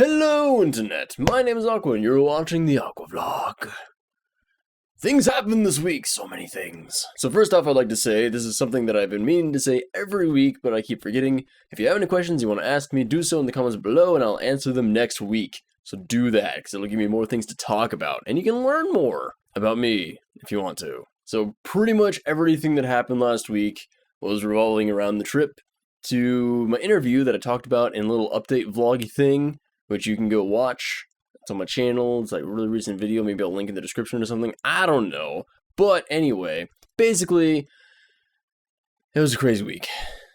Hello, Internet! My name is Aqua, and you're watching the Aqua Vlog. Things happened this week, so many things. So first off, I'd like to say, this is something that I've been meaning to say every week, but I keep forgetting. If you have any questions you want to ask me, do so in the comments below, and I'll answer them next week. So do that, because it'll give me more things to talk about, and you can learn more about me, if you want to. So pretty much everything that happened last week was revolving around the trip to my interview that I talked about in a little update vloggy thing, which you can go watch. It's on my channel. It's like a really recent video. Maybe I'll link in the description or something. I don't know. But anyway, basically, it was a crazy week.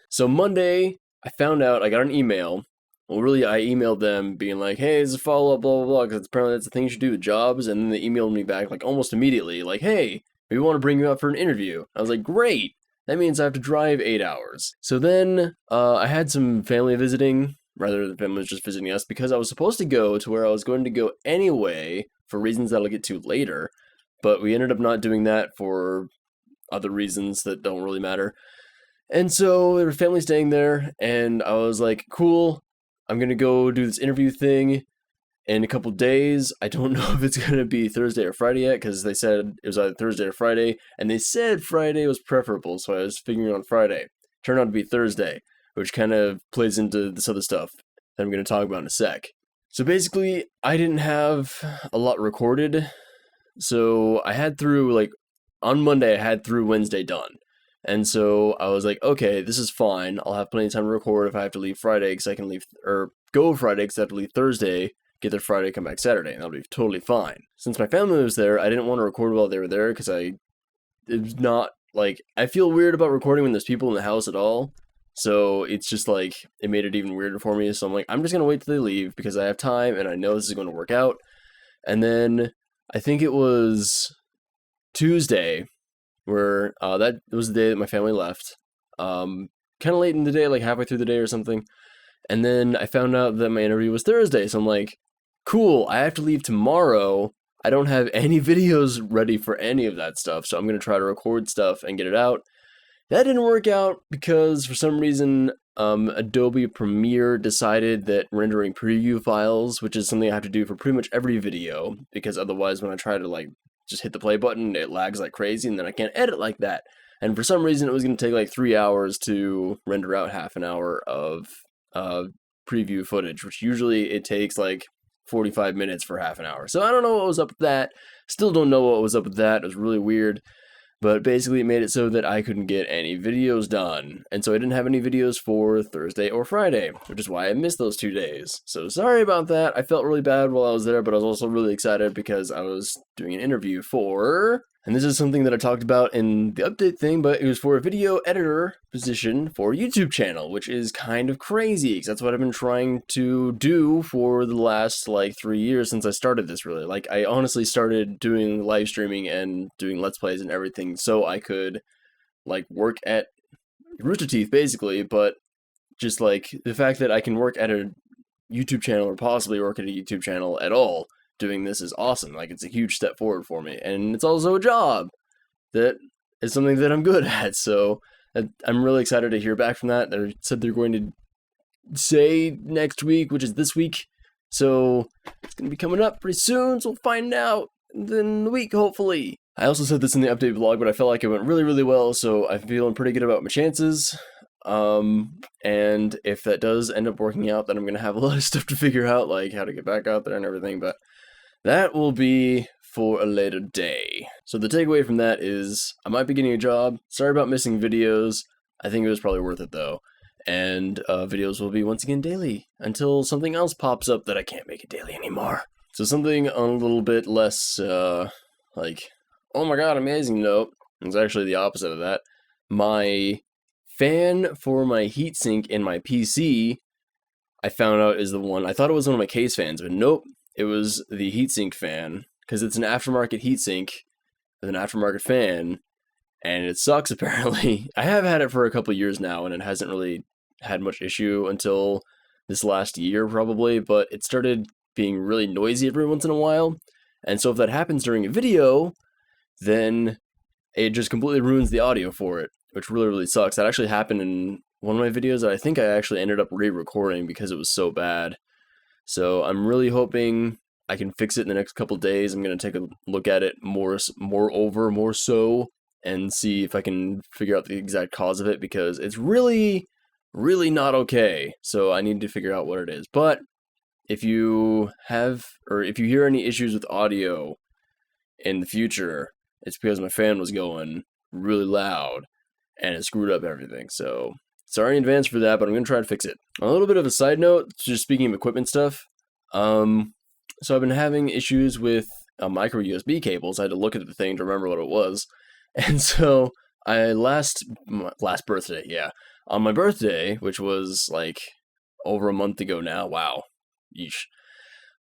So Monday, I found out, I got an email. Well, really, I emailed them being like, hey, this is a follow-up, blah, blah, blah, because apparently that's the thing you should do with jobs. And then they emailed me back, like, almost immediately, like, hey, we want to bring you up for an interview. I was like, great. That means I have to drive 8 hours. So then, I had some family visiting. Rather than family was just visiting us, because I was supposed to go to where I was going to go anyway, for reasons that I'll get to later, but we ended up not doing that for other reasons that don't really matter. And so there was family staying there, and I was like, cool, I'm gonna go do this interview thing in a couple days. I don't know if it's gonna be Thursday or Friday yet, because they said it was either Thursday or Friday, and they said Friday was preferable, so I was figuring on Friday. Turned out to be Thursday, which kind of plays into this other stuff that I'm going to talk about in a sec. So basically, I didn't have a lot recorded, so I had through, like, on Monday, I had through Wednesday done. And so I was like, okay, this is fine. I'll have plenty of time to record if I have to leave Friday, because I can leave, or go Friday, because I have to leave Thursday, get there Friday, come back Saturday, and that'll be totally fine. Since my family was there, I didn't want to record while they were there, because it was not, like, I feel weird about recording when there's people in the house at all. So it's just like, it made it even weirder for me. So I'm like, I'm just going to wait till they leave because I have time and I know this is going to work out. And then I think it was Tuesday where that was the day that my family left. Kind of late in the day, like halfway through the day or something. And then I found out that my interview was Thursday. So I'm like, cool, I have to leave tomorrow. I don't have any videos ready for any of that stuff. So I'm going to try to record stuff and get it out. That didn't work out because for some reason Adobe Premiere decided that rendering preview files, which is something I have to do for pretty much every video, because otherwise when I try to like just hit the play button, it lags like crazy and then I can't edit like that. And for some reason it was going to take like 3 hours to render out half an hour of preview footage, which usually it takes like 45 minutes for half an hour. So I don't know what was up with that. Still don't know what was up with that. It was really weird. But basically it made it so that I couldn't get any videos done. And so I didn't have any videos for Thursday or Friday, which is why I missed those 2 days. So sorry about that. I felt really bad while I was there, but I was also really excited because I was doing an interview for... And this is something that I talked about in the update thing, but it was for a video editor position for a YouTube channel, which is kind of crazy, because that's what I've been trying to do for the last, like, 3 years since I started this, really. Like, I honestly started doing live streaming and doing Let's Plays and everything so I could, like, work at Rooster Teeth, basically, but just, like, the fact that I can work at a YouTube channel, or possibly work at a YouTube channel at all, doing this is awesome. Like, it's a huge step forward for me, and it's also a job that is something that I'm good at, so I'm really excited to hear back from that. They said they're going to say next week, which is this week, so it's going to be coming up pretty soon, so we'll find out in the week, hopefully. I also said this in the update vlog, but I felt like it went really, really well, so I'm feeling pretty good about my chances. And if that does end up working out, then I'm going to have a lot of stuff to figure out, like how to get back out there and everything, but that will be for a later day. So the takeaway from that is, I might be getting a job. Sorry about missing videos. I think it was probably worth it though. And videos will be once again daily until something else pops up that I can't make it daily anymore. So something on a little bit less, like, oh my god, amazing note. It's actually the opposite of that. My fan for my heatsink in my PC, I found out is the one. I thought it was one of my case fans, but nope. It was the heatsink fan, because it's an aftermarket heatsink with an aftermarket fan, and it sucks apparently. I have had it for a couple years now, and it hasn't really had much issue until this last year probably, but it started being really noisy every once in a while, and so if that happens during a video, then it just completely ruins the audio for it, which really, really sucks. That actually happened in one of my videos that I think I actually ended up re-recording because it was so bad. So I'm really hoping I can fix it in the next couple days. I'm going to take a look at it more so, and see if I can figure out the exact cause of it, because it's really, really not okay. So I need to figure out what it is. But if you hear any issues with audio in the future, it's because my fan was going really loud and it screwed up everything. So sorry in advance for that, but I'm going to try to fix it. A little bit of a side note, just speaking of equipment stuff. So I've been having issues with micro USB cables. I had to look at the thing to remember what it was. And so last birthday, on my birthday, which was like over a month ago now. Wow. Yeesh.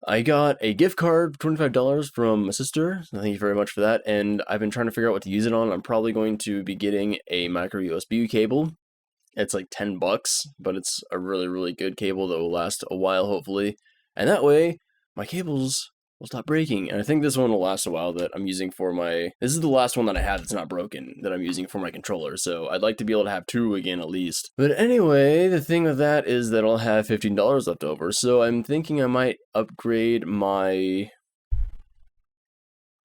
I got a gift card for $25 from my sister. Thank you very much for that. And I've been trying to figure out what to use it on. I'm probably going to be getting a micro USB cable. It's like $10, but it's a really, really good cable that will last a while, hopefully. And that way, my cables will stop breaking. And I think this one will last a while that I'm using for my... This is the last one that I have that's not broken, that I'm using for my controller. So I'd like to be able to have 2 again at least. But anyway, the thing with that is that I'll have $15 left over. So I'm thinking I might upgrade my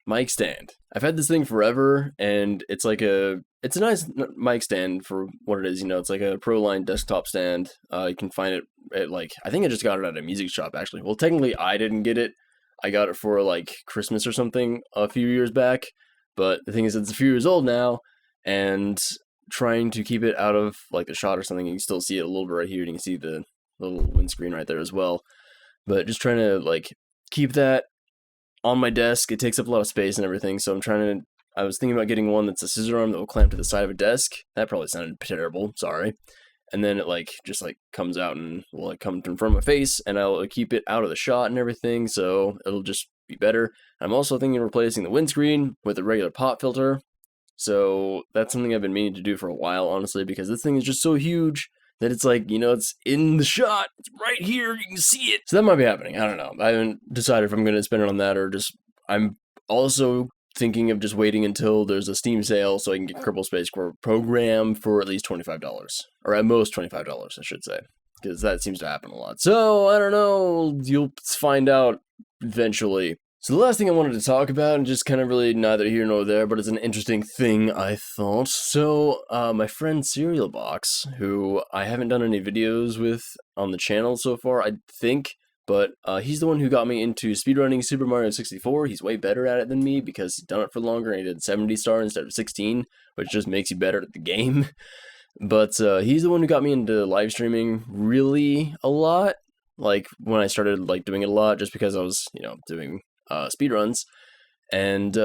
mic stand. I've had this thing forever, and it's a nice mic stand for what it is. It's like a Proline desktop stand. You can find it at I think I just got it at a music shop, actually. Well, technically I didn't get it. I got it for Christmas or something a few years back, but the thing is it's a few years old now, and trying to keep it out of the shot or something. You can still see it a little bit right here. You can see the little windscreen right there as well, but just trying to keep that on my desk. It takes up a lot of space and everything, so I was thinking about getting one that's a scissor arm that will clamp to the side of a desk. That probably sounded terrible, sorry. And then it just comes out and will come in front of my face, and I'll keep it out of the shot and everything, so it'll just be better. I'm also thinking of replacing the windscreen with a regular pop filter. So that's something I've been meaning to do for a while, honestly, because this thing is just so huge that it's it's in the shot. It's right here. You can see it. So that might be happening. I don't know. I haven't decided if I'm going to spend it on that or just... I'm also thinking of just waiting until there's a Steam sale so I can get Kerbal Space Core program for at least $25. Or at most $25, I should say. Because that seems to happen a lot. So, I don't know. You'll find out eventually. So the last thing I wanted to talk about, and just kind of really neither here nor there, but it's an interesting thing, I thought. So, my friend Cereal Box, who I haven't done any videos with on the channel so far, I think, but he's the one who got me into speedrunning Super Mario 64. He's way better at it than me because he's done it for longer, and he did 70 star instead of 16, which just makes you better at the game. But he's the one who got me into live streaming really a lot, when I started doing it a lot, just because I was, doing speedruns, and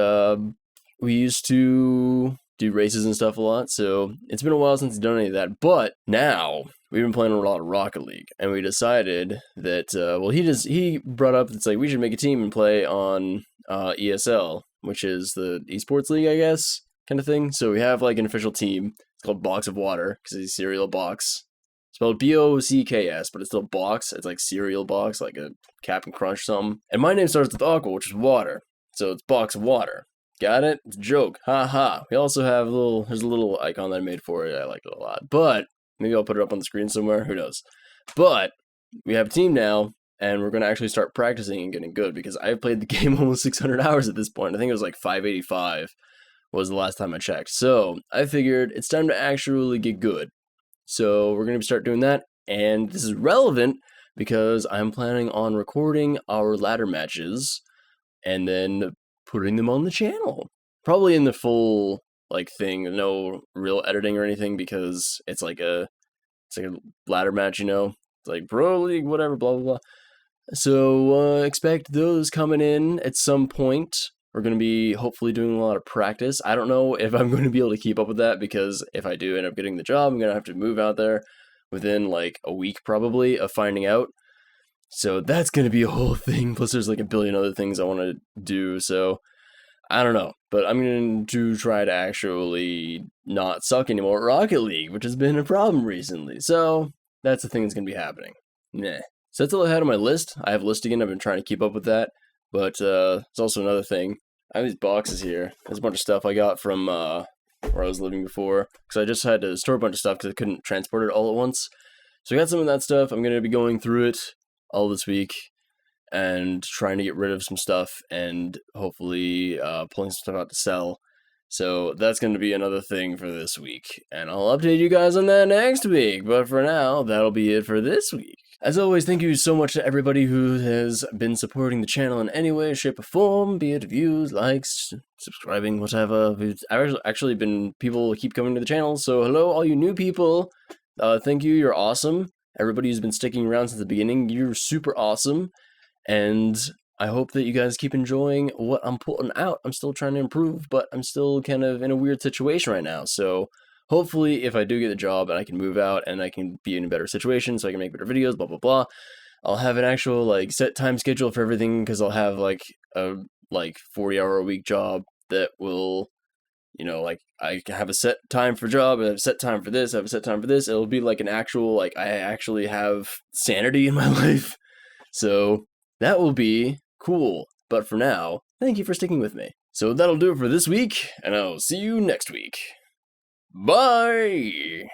we used to do races and stuff a lot, so it's been a while since he's done any of that. But now we've been playing a lot of Rocket League, and we decided that he brought up we should make a team and play on ESL, which is the esports league, I guess, kind of thing. So we have an official team. It's called Box of Water because he's Cereal Box. Spelled B-O-C-K-S, but it's still Box. It's like Cereal Box, like a Captain Crunch or something. And my name starts with Aqua, which is water. So it's Box of Water. Got it? It's a joke. Ha ha. We also have there's a little icon that I made for it. I like it a lot. But maybe I'll put it up on the screen somewhere. Who knows? But we have a team now, and we're going to actually start practicing and getting good, because I've played the game almost 600 hours at this point. I think it was 585 was the last time I checked. So I figured it's time to actually get good. So we're going to start doing that, and this is relevant because I'm planning on recording our ladder matches and then putting them on the channel. Probably in the full thing, no real editing or anything, because it's like a ladder match, It's Pro League, whatever, blah blah blah. So expect those coming in at some point. We're going to be hopefully doing a lot of practice. I don't know if I'm going to be able to keep up with that, because if I do end up getting the job, I'm going to have to move out there within a week probably of finding out. So that's going to be a whole thing. Plus there's a billion other things I want to do. So I don't know, but I'm going to try to actually not suck anymore at Rocket League, which has been a problem recently. So that's the thing that's going to be happening. Nah. So that's all I had on my list. I have listing again. I've been trying to keep up with that. But it's also another thing. I have these boxes here. There's a bunch of stuff I got from where I was living before, because I just had to store a bunch of stuff because I couldn't transport it all at once. So I got some of that stuff. I'm going to be going through it all this week. and trying to get rid of some stuff and hopefully pulling some stuff out to sell. So that's going to be another thing for this week, and I'll update you guys on that next week. But for now, that'll be it for this week. As always, thank you so much to everybody who has been supporting the channel in any way, shape, or form, be it views, likes, subscribing, whatever. I've actually been, people keep coming to the channel, so hello, all you new people. Thank you, you're awesome. Everybody who's been sticking around since the beginning, you're super awesome. And I hope that you guys keep enjoying what I'm putting out. I'm still trying to improve, but I'm still kind of in a weird situation right now. So hopefully if I do get a job and I can move out and I can be in a better situation so I can make better videos, blah, blah, blah, I'll have an actual like set time schedule for everything, because I'll have like a 40-hour-a-week job that will, you know, like I have a set time for job, I have a set time for this, I have a set time for this. It'll be like an actual, like I actually have sanity in my life. So that will be cool. But for now, thank you for sticking with me. So that'll do it for this week, and I'll see you next week. Bye!